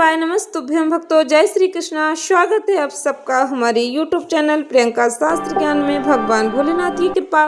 शिवाय नमस्तुभ्यं भक्तों। जय श्री कृष्णा। स्वागत है आप सबका हमारे YouTube चैनल प्रियंका शास्त्र ज्ञान में। भगवान भोलेनाथ की कृपा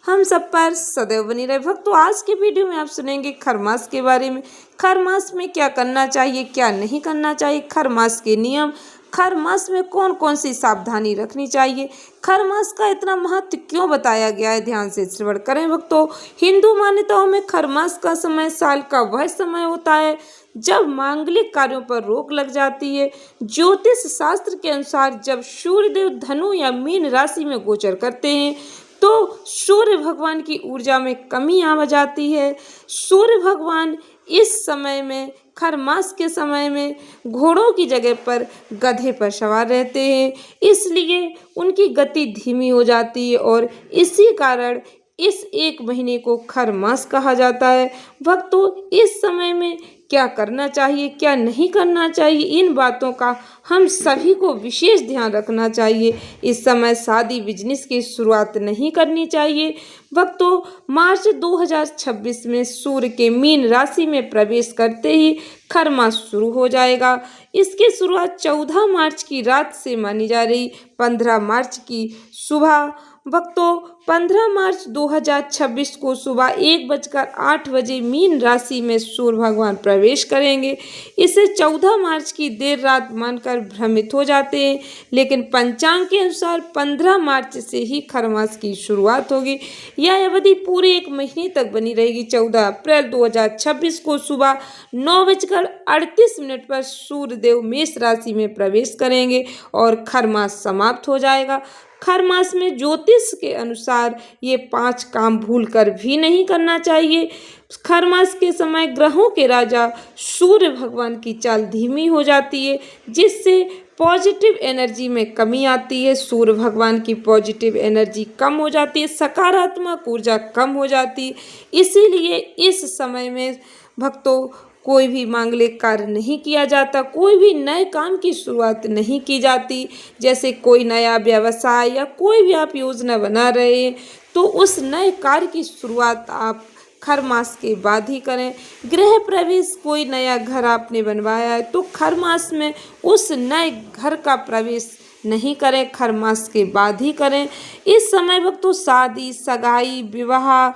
हम सब पर सदैव बनी रहे। भक्तों, आज के वीडियो में आप सुनेंगे खर मास के बारे में। खर मास में क्या करना चाहिए, क्या नहीं करना चाहिए, खर मास के नियम, खर मास में कौन कौन सी सावधानी रखनी चाहिए, खर मास का इतना महत्व क्यों बताया गया है, ध्यान से श्रवण करें। भक्तों, हिंदू मान्यताओं में खर मास का समय साल का वह समय होता है जब मांगलिक कार्यों पर रोक लग जाती है। ज्योतिष शास्त्र के अनुसार जब सूर्यदेव धनु या मीन राशि में गोचर करते हैं तो सूर्य भगवान की ऊर्जा में कमी आ जाती है। सूर्य भगवान इस समय में, खर मास के समय में, घोड़ों की जगह पर गधे पर सवार रहते हैं, इसलिए उनकी गति धीमी हो जाती है और इसी कारण इस एक महीने को खर मास कहा जाता है। भक्तों, इस समय में क्या करना चाहिए, क्या नहीं करना चाहिए, इन बातों का हम सभी को विशेष ध्यान रखना चाहिए। इस समय शादी बिजनेस की शुरुआत नहीं करनी चाहिए। भक्तों, मार्च 2026 में सूर्य के मीन राशि में प्रवेश करते ही खर मास शुरू हो जाएगा। इसकी शुरुआत 14 मार्च की रात से मानी जा रही 15 मार्च की सुबह। भक्तों, 15 मार्च 2026 को सुबह 1:08 मीन राशि में सूर्य भगवान प्रवेश करेंगे। इसे 14 मार्च की देर रात मानकर भ्रमित हो जाते हैं, लेकिन पंचांग के अनुसार 15 मार्च से ही खर मास की शुरुआत होगी। यह अवधि पूरे एक महीने तक बनी रहेगी। 14 अप्रैल 2026 को सुबह 9:38 पर सूर्यदेव मेष राशि में प्रवेश करेंगे और खर मास समाप्त हो जाएगा। खर मास में ज्योतिष के अनुसार ये 5 काम भूलकर भी नहीं करना चाहिए। खर मास के समय ग्रहों के राजा सूर्य भगवान की चाल धीमी हो जाती है, जिससे पॉजिटिव एनर्जी में कमी आती है। सूर्य भगवान की पॉजिटिव एनर्जी कम हो जाती है, सकारात्मक ऊर्जा कम हो जाती है। इसीलिए इस समय में भक्तों कोई भी मांगलिक कार्य नहीं किया जाता, कोई भी नए काम की शुरुआत नहीं की जाती। जैसे कोई नया व्यवसाय या कोई भी आप योजना बना रहे हैं तो उस नए कार्य की शुरुआत आप खर मास के बाद ही करें। गृह प्रवेश, कोई नया घर आपने बनवाया है तो खर मास में उस नए घर का प्रवेश नहीं करें, खर मास के बाद ही करें। इस समय भक्तों शादी, सगाई, विवाह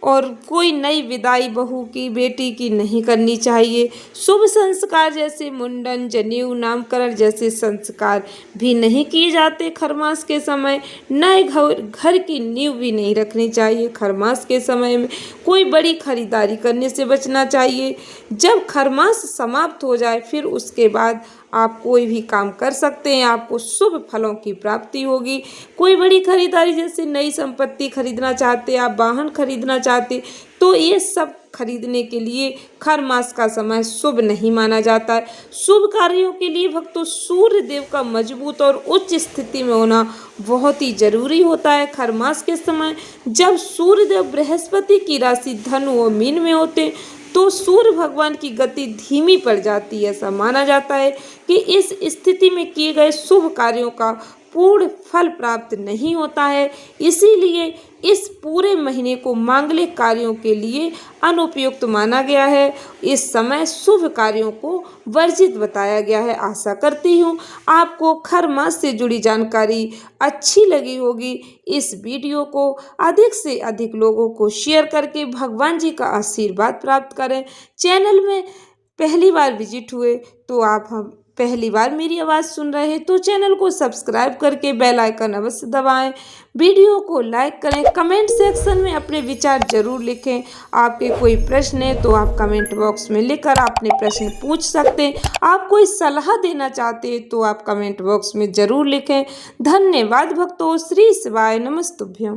और कोई नई विदाई बहू की, बेटी की नहीं करनी चाहिए। शुभ संस्कार जैसे मुंडन, जनेऊ, नामकरण जैसे संस्कार भी नहीं किए जाते खर मास के समय। नए घर की नींव भी नहीं रखनी चाहिए। खर मास के समय में कोई बड़ी खरीदारी करने से बचना चाहिए। जब खर मास समाप्त हो जाए फिर उसके बाद आप कोई भी काम कर सकते हैं, आपको शुभ फलों की प्राप्ति होगी। कोई बड़ी खरीदारी जैसे नई संपत्ति खरीदना चाहते, आप वाहन खरीदना चाहते, तो ये सब खरीदने के लिए खर मास का समय शुभ नहीं माना जाता है। शुभ कार्यों के लिए भक्तों सूर्य देव का मजबूत और उच्च स्थिति में होना बहुत ही जरूरी होता है। खर मास के समय जब सूर्य देव बृहस्पति की राशि धनु और मीन में होते तो सूर्य भगवान की गति धीमी पड़ जाती है। ऐसा माना जाता है कि इस स्थिति में किए गए शुभ कार्यों का पूर्ण फल प्राप्त नहीं होता है। इसीलिए इस पूरे महीने को मांगलिक कार्यों के लिए अनुपयुक्त माना गया है। इस समय शुभ कार्यों को वर्जित बताया गया है। आशा करती हूँ आपको खर मास से जुड़ी जानकारी अच्छी लगी होगी। इस वीडियो को अधिक से अधिक लोगों को शेयर करके भगवान जी का आशीर्वाद प्राप्त करें। चैनल में पहली बार विजिट हुए तो आप हम पहली बार मेरी आवाज़ सुन रहे हैं तो चैनल को सब्सक्राइब करके बेल आइकन अवश्य दबाएं। वीडियो को लाइक करें, कमेंट सेक्शन में अपने विचार जरूर लिखें। आपके कोई प्रश्न है तो आप कमेंट बॉक्स में लिखकर अपने प्रश्न पूछ सकते हैं। आप कोई सलाह देना चाहते हैं तो आप कमेंट बॉक्स में जरूर लिखें। धन्यवाद भक्तों। श्री शिवाय नमस्तुभ्यं।